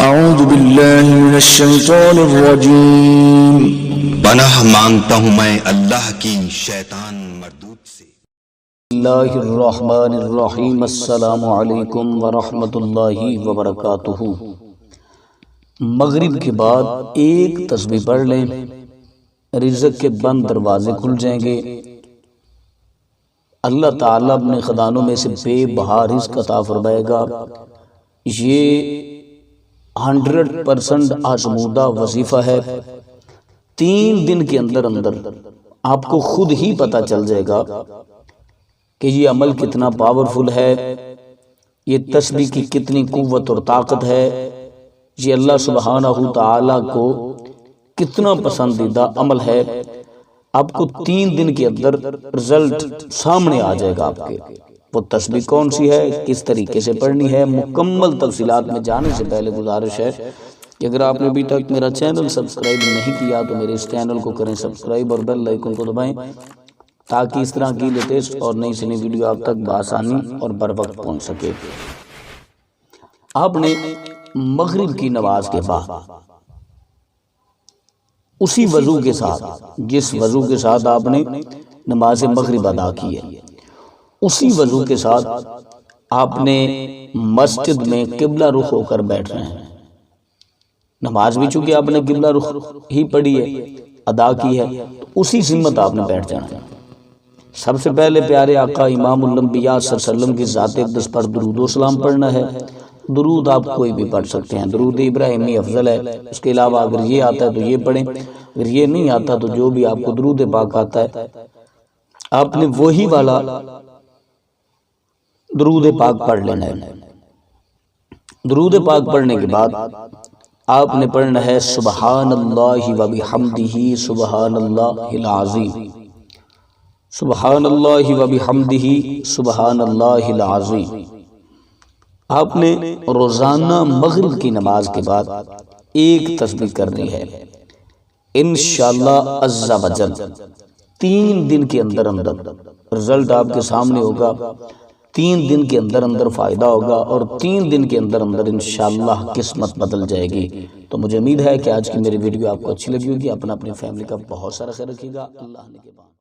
اعوذ باللہ من الشیطان الرجیم۔ پناہ مانگتا ہوں میں اللہ کی شیطان مردود سے۔ بسم اللہ الرحمن الرحیم۔ السلام علیکم ورحمۃ اللہ وبرکاتہ۔ مغرب کے بعد ایک تسبیح پڑھ لیں، رزق کے بند دروازے کھل جائیں گے۔ اللہ تعالیٰ اپنے خزانوں میں سے بے بہا رزق عطا فرمائے گا۔ یہ 100% آزمودہ وظیفہ ہے۔ 3 دن کے اندر آپ کو خود ہی پتہ چل جائے گا کہ یہ عمل کتنا پاورفل ہے، یہ تسبیح کی کتنی قوت اور طاقت ہے، یہ اللہ سبحانہ تعالیٰ کو کتنا پسندیدہ عمل ہے۔ آپ کو 3 دن کے اندر رزلٹ سامنے آ جائے گا۔ آپ کے وہ تسبیح کون سی ہے، کس طریقے سے پڑھنی ہے، مکمل تفصیلات میں جانے سے پہلے گزارش ہے کہ اگر آپ نے ابھی تک میرا چینل سبسکرائب نہیں کیا تو میرے اس چینل کو کریں سبسکرائب اور بیل آئیکن کو دبائیں تاکہ اس طرح کی لیٹسٹ اور نئی سے نئی ویڈیو آپ تک بآسانی اور بر وقت پہنچ سکے۔ آپ نے مغرب کی نماز کے بعد اسی وضو کے ساتھ، جس وضو کے ساتھ آپ نے نماز مغرب ادا کی ہے، اسی وضو کے ساتھ آپ نے مسجد میں قبلہ رخ ہو کر بیٹھنا ہے۔ نماز بھی چونکہ آپ نے قبلہ رخ ہی پڑھی ہے، ادا کی ہے، تو اسی سمت آپ نے بیٹھ جانا ہے۔ سب سے پہلے پیارے آقا امام الانبیاء صلی اللہ علیہ وسلم کی ذات اقدس پر درود و سلام پڑھنا ہے۔ درود آپ کوئی بھی پڑھ سکتے ہیں، درود ابراہیمی افضل ہے۔ اس کے علاوہ اگر یہ آتا ہے تو یہ پڑھیں، اگر یہ نہیں آتا تو جو بھی آپ کو درود پاک آتا ہے آپ نے وہی والا درود پاک پڑھ لینا ہے۔ درود پاک پڑھنے کے بعد آپ نے پڑھنا ہے سبحان اللہ و بحمدہ سبحان اللہ العظیم، سبحان اللہ و بحمدہ سبحان اللہ العظیم۔ آپ نے روزانہ مغرب کی نماز کے بعد ایک تسبیح کرنی ہے۔ انشاءاللہ عز و جل 3 دن کے اندر رزلٹ آپ کے سامنے ہوگا، 3 دن کے اندر فائدہ ہوگا، اور 3 دن کے اندر انشاءاللہ قسمت بدل جائے گی۔ تو مجھے امید ہے کہ آج کی میری ویڈیو آپ کو اچھی لگی ہوگی۔ اپنا اپنی فیملی کا بہت سارا خیال رکھیے گا۔ اللہ نے کے بعد